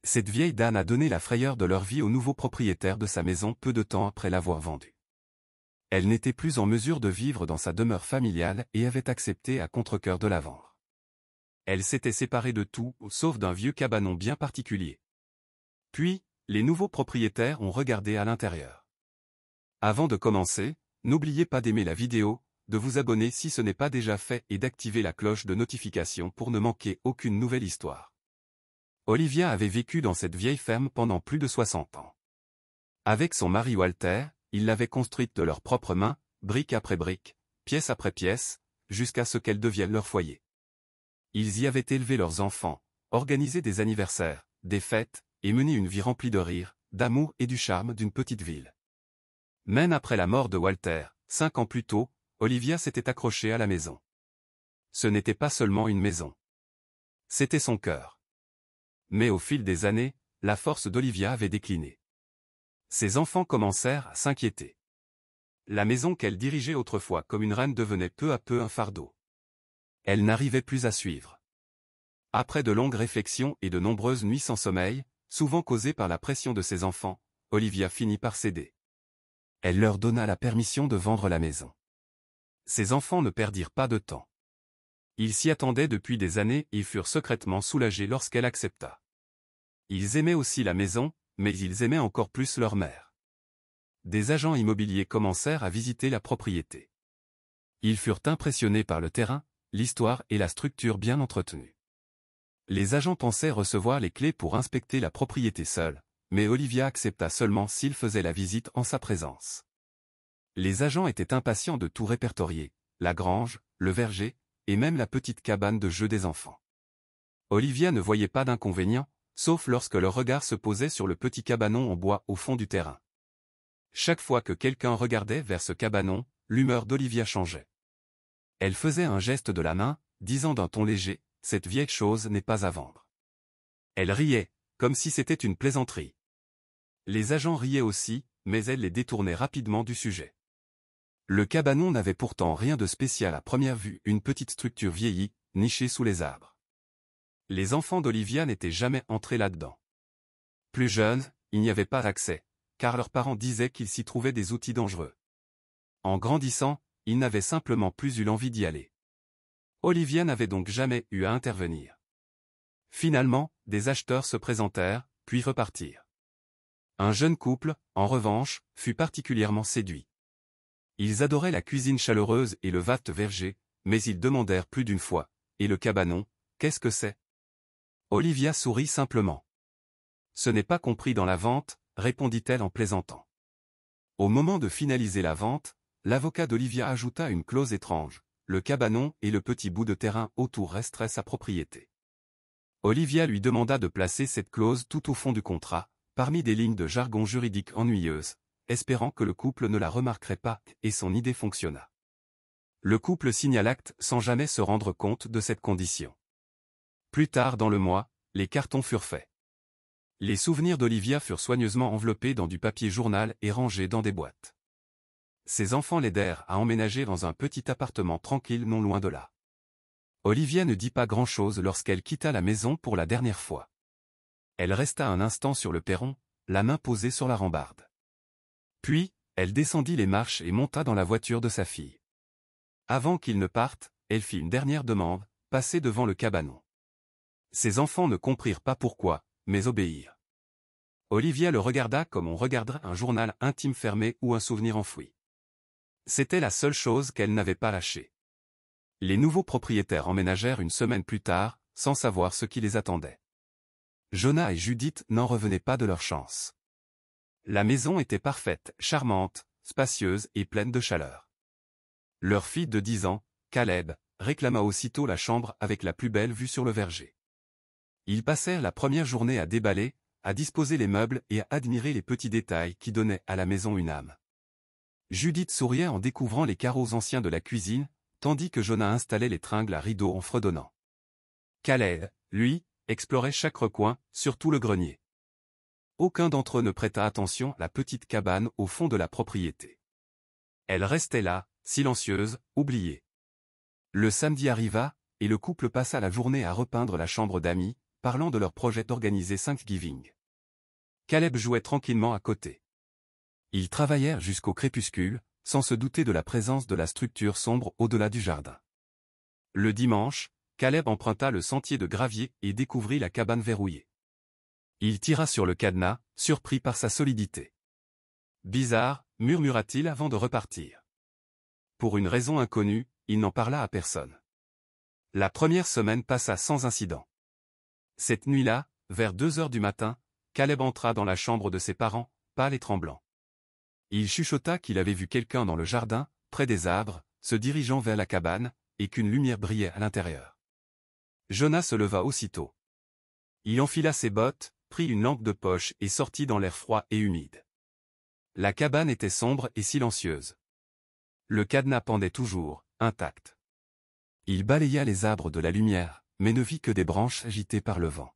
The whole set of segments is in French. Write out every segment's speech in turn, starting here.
Cette vieille dame a donné la frayeur de leur vie au nouveau propriétaire de sa maison peu de temps après l'avoir vendue. Elle n'était plus en mesure de vivre dans sa demeure familiale et avait accepté à contre-cœur de la vendre. Elle s'était séparée de tout, sauf d'un vieux cabanon bien particulier. Puis, les nouveaux propriétaires ont regardé à l'intérieur. Avant de commencer, n'oubliez pas d'aimer la vidéo, de vous abonner si ce n'est pas déjà fait et d'activer la cloche de notification pour ne manquer aucune nouvelle histoire. Olivia avait vécu dans cette vieille ferme pendant plus de 60 ans. Avec son mari Walter, ils l'avaient construite de leurs propres mains, brique après brique, pièce après pièce, jusqu'à ce qu'elle devienne leur foyer. Ils y avaient élevé leurs enfants, organisé des anniversaires, des fêtes, et mené une vie remplie de rire, d'amour et du charme d'une petite ville. Même après la mort de Walter, 5 ans plus tôt, Olivia s'était accrochée à la maison. Ce n'était pas seulement une maison. C'était son cœur. Mais au fil des années, la force d'Olivia avait décliné. Ses enfants commencèrent à s'inquiéter. La maison qu'elle dirigeait autrefois comme une reine devenait peu à peu un fardeau. Elle n'arrivait plus à suivre. Après de longues réflexions et de nombreuses nuits sans sommeil, souvent causées par la pression de ses enfants, Olivia finit par céder. Elle leur donna la permission de vendre la maison. Ses enfants ne perdirent pas de temps. Ils s'y attendaient depuis des années et furent secrètement soulagés lorsqu'elle accepta. Ils aimaient aussi la maison, mais ils aimaient encore plus leur mère. Des agents immobiliers commencèrent à visiter la propriété. Ils furent impressionnés par le terrain, l'histoire et la structure bien entretenue. Les agents pensaient recevoir les clés pour inspecter la propriété seule, mais Olivia accepta seulement s'ils faisaient la visite en sa présence. Les agents étaient impatients de tout répertorier, la grange, le verger, et même la petite cabane de jeu des enfants. Olivia ne voyait pas d'inconvénient, sauf lorsque leur regard se posait sur le petit cabanon en bois au fond du terrain. Chaque fois que quelqu'un regardait vers ce cabanon, l'humeur d'Olivia changeait. Elle faisait un geste de la main, disant d'un ton léger, « Cette vieille chose n'est pas à vendre ». Elle riait, comme si c'était une plaisanterie. Les agents riaient aussi, mais elle les détournait rapidement du sujet. Le cabanon n'avait pourtant rien de spécial à première vue, une petite structure vieillie, nichée sous les arbres. Les enfants d'Olivia n'étaient jamais entrés là-dedans. Plus jeunes, il n'y avait pas d'accès, car leurs parents disaient qu'ils s'y trouvaient des outils dangereux. En grandissant, ils n'avaient simplement plus eu l'envie d'y aller. Olivia n'avait donc jamais eu à intervenir. Finalement, des acheteurs se présentèrent, puis repartirent. Un jeune couple, en revanche, fut particulièrement séduit. Ils adoraient la cuisine chaleureuse et le vaste verger, mais ils demandèrent plus d'une fois, « Et le cabanon, qu'est-ce que c'est ?» Olivia sourit simplement. « Ce n'est pas compris dans la vente », répondit-elle en plaisantant. Au moment de finaliser la vente, l'avocat d'Olivia ajouta une clause étrange, le cabanon et le petit bout de terrain autour resteraient sa propriété. Olivia lui demanda de placer cette clause tout au fond du contrat, parmi des lignes de jargon juridique ennuyeuses, espérant que le couple ne la remarquerait pas, et son idée fonctionna. Le couple signa l'acte sans jamais se rendre compte de cette condition. Plus tard dans le mois, les cartons furent faits. Les souvenirs d'Olivia furent soigneusement enveloppés dans du papier journal et rangés dans des boîtes. Ses enfants l'aidèrent à emménager dans un petit appartement tranquille non loin de là. Olivia ne dit pas grand-chose lorsqu'elle quitta la maison pour la dernière fois. Elle resta un instant sur le perron, la main posée sur la rambarde. Puis, elle descendit les marches et monta dans la voiture de sa fille. Avant qu'ils ne partent, elle fit une dernière demande, passer devant le cabanon. Ses enfants ne comprirent pas pourquoi, mais obéirent. Olivia le regarda comme on regarderait un journal intime fermé ou un souvenir enfoui. C'était la seule chose qu'elle n'avait pas lâchée. Les nouveaux propriétaires emménagèrent une semaine plus tard, sans savoir ce qui les attendait. Jonah et Judith n'en revenaient pas de leur chance. La maison était parfaite, charmante, spacieuse et pleine de chaleur. Leur fille de 10 ans, Caleb, réclama aussitôt la chambre avec la plus belle vue sur le verger. Ils passèrent la première journée à déballer, à disposer les meubles et à admirer les petits détails qui donnaient à la maison une âme. Judith souriait en découvrant les carreaux anciens de la cuisine, tandis que Jonah installait les tringles à rideaux en fredonnant. Caleb, lui, explorait chaque recoin, surtout le grenier. Aucun d'entre eux ne prêta attention à la petite cabane au fond de la propriété. Elle restait là, silencieuse, oubliée. Le samedi arriva, et le couple passa la journée à repeindre la chambre d'amis, parlant de leur projet d'organiser Thanksgiving. Caleb jouait tranquillement à côté. Ils travaillèrent jusqu'au crépuscule, sans se douter de la présence de la structure sombre au-delà du jardin. Le dimanche, Caleb emprunta le sentier de gravier et découvrit la cabane verrouillée. Il tira sur le cadenas, surpris par sa solidité. « Bizarre », murmura-t-il avant de repartir. Pour une raison inconnue, il n'en parla à personne. La première semaine passa sans incident. Cette nuit-là, vers 2 heures du matin, Caleb entra dans la chambre de ses parents, pâle et tremblant. Il chuchota qu'il avait vu quelqu'un dans le jardin, près des arbres, se dirigeant vers la cabane, et qu'une lumière brillait à l'intérieur. Jonah se leva aussitôt. Il enfila ses bottes, prit une lampe de poche et sortit dans l'air froid et humide. La cabane était sombre et silencieuse. Le cadenas pendait toujours, intact. Il balaya les arbres de la lumière, mais ne vit que des branches agitées par le vent.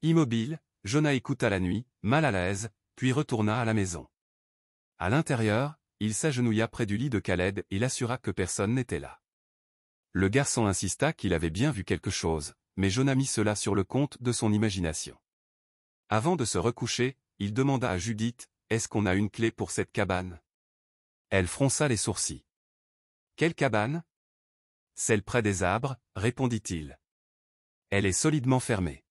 Immobile, Jonah écouta la nuit, mal à l'aise, puis retourna à la maison. À l'intérieur, il s'agenouilla près du lit de Caleb et l'assura que personne n'était là. Le garçon insista qu'il avait bien vu quelque chose, mais Jonah mit cela sur le compte de son imagination. Avant de se recoucher, il demanda à Judith, « Est-ce qu'on a une clé pour cette cabane ?» Elle fronça les sourcils. « Quelle cabane ?»« Celle près des arbres, » répondit-il. « Elle est solidement fermée. »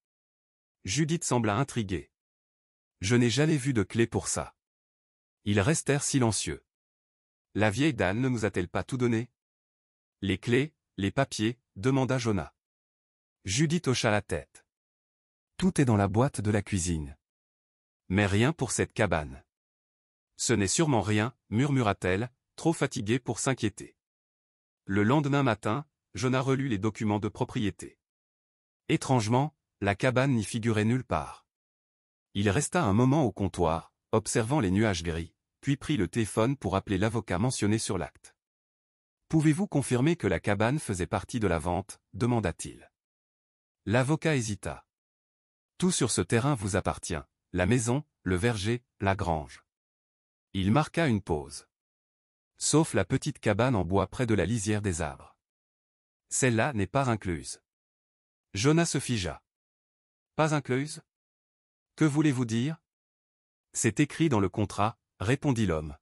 Judith sembla intriguée. « Je n'ai jamais vu de clé pour ça. » Ils restèrent silencieux. « La vieille dame ne nous a-t-elle pas tout donné ?»« Les clés, les papiers ?» demanda Jonah. Judith hocha la tête. « Tout est dans la boîte de la cuisine. »« Mais rien pour cette cabane. »« Ce n'est sûrement rien, » murmura-t-elle, trop fatiguée pour s'inquiéter. Le lendemain matin, Jonah relut les documents de propriété. Étrangement, la cabane n'y figurait nulle part. Il resta un moment au comptoir, observant les nuages gris, puis prit le téléphone pour appeler l'avocat mentionné sur l'acte. « Pouvez-vous confirmer que la cabane faisait partie de la vente ?» demanda-t-il. L'avocat hésita. « Tout sur ce terrain vous appartient, la maison, le verger, la grange. » Il marqua une pause. « Sauf la petite cabane en bois près de la lisière des arbres. Celle-là n'est pas incluse. » Jonah se figea. « Pas incluse ? Que voulez-vous dire ? » « C'est écrit dans le contrat, » répondit l'homme.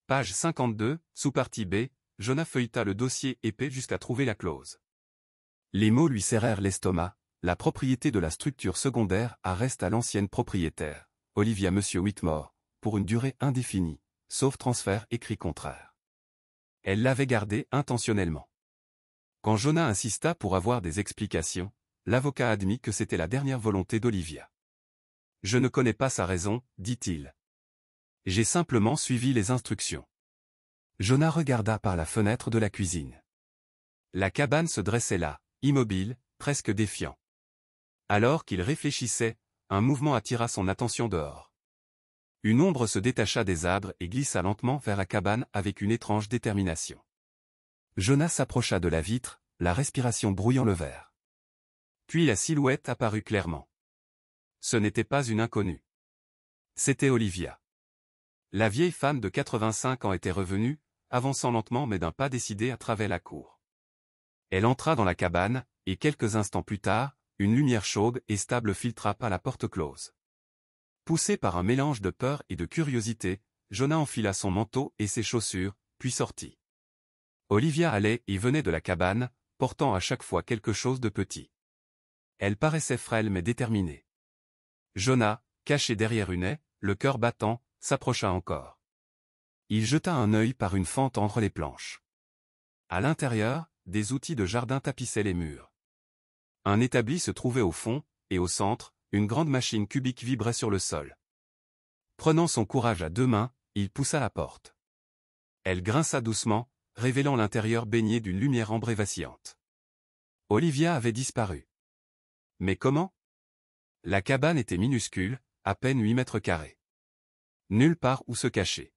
Page 52, sous-partie B, Jonah feuilleta le dossier épais jusqu'à trouver la clause. Les mots lui serrèrent l'estomac. La propriété de la structure secondaire reste à l'ancienne propriétaire, Olivia Monsieur Whitmore, pour une durée indéfinie, sauf transfert écrit contraire. Elle l'avait gardée intentionnellement. Quand Jonah insista pour avoir des explications, l'avocat admit que c'était la dernière volonté d'Olivia. « Je ne connais pas sa raison, » dit-il. « J'ai simplement suivi les instructions. » Jonah regarda par la fenêtre de la cuisine. La cabane se dressait là, immobile, presque défiant. Alors qu'il réfléchissait, un mouvement attira son attention dehors. Une ombre se détacha des arbres et glissa lentement vers la cabane avec une étrange détermination. Jonah s'approcha de la vitre, la respiration brouillant le verre. Puis la silhouette apparut clairement. Ce n'était pas une inconnue. C'était Olivia. La vieille femme de 85 ans était revenue, avançant lentement mais d'un pas décidé à travers la cour. Elle entra dans la cabane, et quelques instants plus tard, une lumière chaude et stable filtra par la porte close. Poussé par un mélange de peur et de curiosité, Jonah enfila son manteau et ses chaussures, puis sortit. Olivia allait et venait de la cabane, portant à chaque fois quelque chose de petit. Elle paraissait frêle mais déterminée. Jonah, caché derrière une haie, le cœur battant, s'approcha encore. Il jeta un œil par une fente entre les planches. À l'intérieur, des outils de jardin tapissaient les murs. Un établi se trouvait au fond, et au centre, une grande machine cubique vibrait sur le sol. Prenant son courage à 2 mains, il poussa la porte. Elle grinça doucement, révélant l'intérieur baigné d'une lumière ambrée vacillante. Olivia avait disparu. Mais comment ? La cabane était minuscule, à peine 8 mètres carrés. Nulle part où se cacher.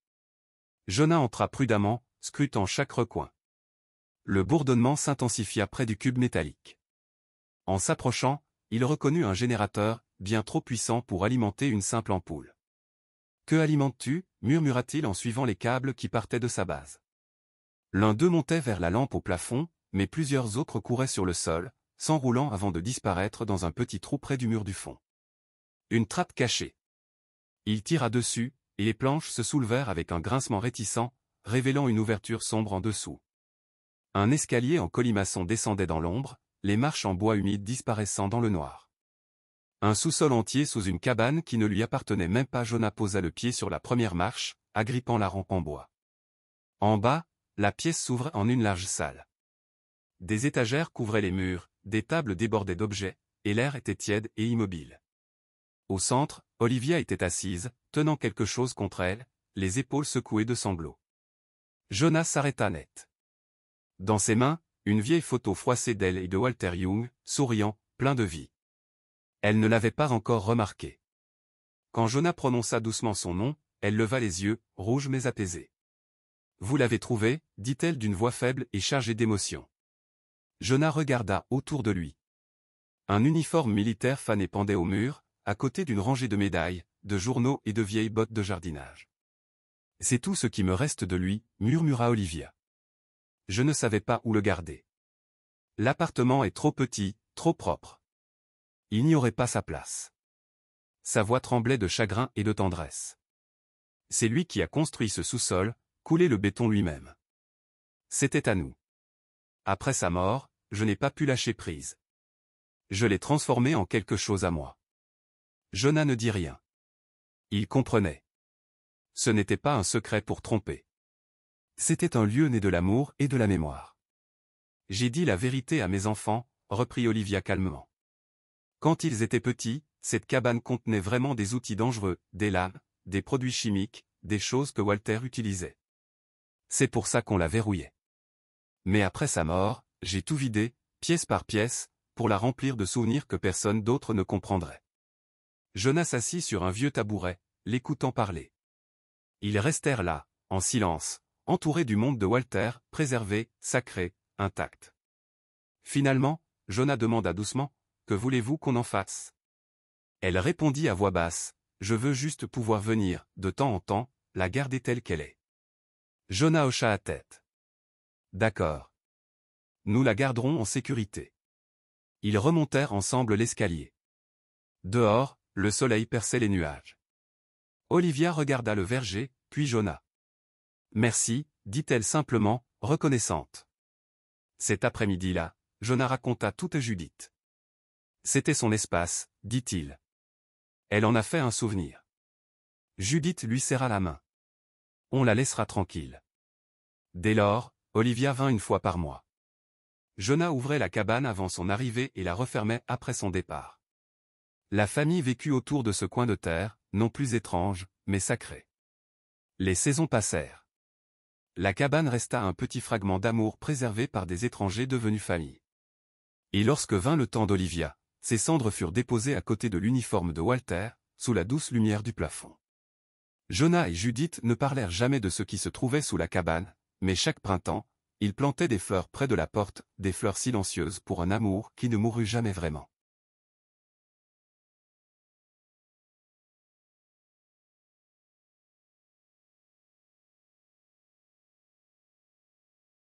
Jonah entra prudemment, scrutant chaque recoin. Le bourdonnement s'intensifia près du cube métallique. En s'approchant, il reconnut un générateur, bien trop puissant pour alimenter une simple ampoule. « Que alimentes-tu » murmura-t-il en suivant les câbles qui partaient de sa base. L'un d'eux montait vers la lampe au plafond, mais plusieurs autres couraient sur le sol, s'enroulant avant de disparaître dans un petit trou près du mur du fond. Une trappe cachée. Il tira dessus, et les planches se soulevèrent avec un grincement réticent, révélant une ouverture sombre en dessous. Un escalier en colimaçon descendait dans l'ombre, les marches en bois humide disparaissant dans le noir. Un sous-sol entier sous une cabane qui ne lui appartenait même pas. Jonah posa le pied sur la première marche, agrippant la rampe en bois. En bas, la pièce s'ouvrait en une large salle. Des étagères couvraient les murs, des tables débordaient d'objets, et l'air était tiède et immobile. Au centre, Olivia était assise, tenant quelque chose contre elle, les épaules secouées de sanglots. Jonah s'arrêta net. Dans ses mains, une vieille photo froissée d'elle et de Walter Young, souriant, plein de vie. Elle ne l'avait pas encore remarqué. Quand Jonah prononça doucement son nom, elle leva les yeux, rouge mais apaisée. « Vous l'avez trouvé » dit-elle d'une voix faible et chargée d'émotion. Jonah regarda autour de lui. Un uniforme militaire fané pendait au mur, à côté d'une rangée de médailles, de journaux et de vieilles bottes de jardinage. « C'est tout ce qui me reste de lui » murmura Olivia. « Je ne savais pas où le garder. L'appartement est trop petit, trop propre. Il n'y aurait pas sa place. » Sa voix tremblait de chagrin et de tendresse. « C'est lui qui a construit ce sous-sol, coulé le béton lui-même. C'était à nous. Après sa mort, je n'ai pas pu lâcher prise. Je l'ai transformé en quelque chose à moi. » Jonah ne dit rien. Il comprenait. Ce n'était pas un secret pour tromper. C'était un lieu né de l'amour et de la mémoire. « J'ai dit la vérité à mes enfants, » reprit Olivia calmement. Quand ils étaient petits, cette cabane contenait vraiment des outils dangereux, des lames, des produits chimiques, des choses que Walter utilisait. C'est pour ça qu'on la verrouillait. Mais après sa mort, j'ai tout vidé, pièce par pièce, pour la remplir de souvenirs que personne d'autre ne comprendrait. Jonah s'assit sur un vieux tabouret, l'écoutant parler. Ils restèrent là, en silence, entourés du monde de Walter, préservé, sacré, intact. Finalement, Jonah demanda doucement, « Que voulez-vous qu'on en fasse ?» Elle répondit à voix basse, « Je veux juste pouvoir venir, de temps en temps, la garder telle qu'elle est. » Jonah hocha la tête. « D'accord. Nous la garderons en sécurité. » Ils remontèrent ensemble l'escalier. Dehors, le soleil perçait les nuages. Olivia regarda le verger, puis Jonah. « Merci, » dit-elle simplement, reconnaissante. Cet après-midi-là, Jonah raconta tout à Judith. C'était son espace, dit-il. Elle en a fait un souvenir. Judith lui serra la main. On la laissera tranquille. Dès lors, Olivia vint une fois par mois. Jonah ouvrait la cabane avant son arrivée et la refermait après son départ. La famille vécut autour de ce coin de terre, non plus étrange, mais sacré. Les saisons passèrent. La cabane resta un petit fragment d'amour préservé par des étrangers devenus famille. Et lorsque vint le temps d'Olivia, ses cendres furent déposées à côté de l'uniforme de Walter, sous la douce lumière du plafond. Jonah et Judith ne parlèrent jamais de ce qui se trouvait sous la cabane, mais chaque printemps, ils plantaient des fleurs près de la porte, des fleurs silencieuses pour un amour qui ne mourut jamais vraiment.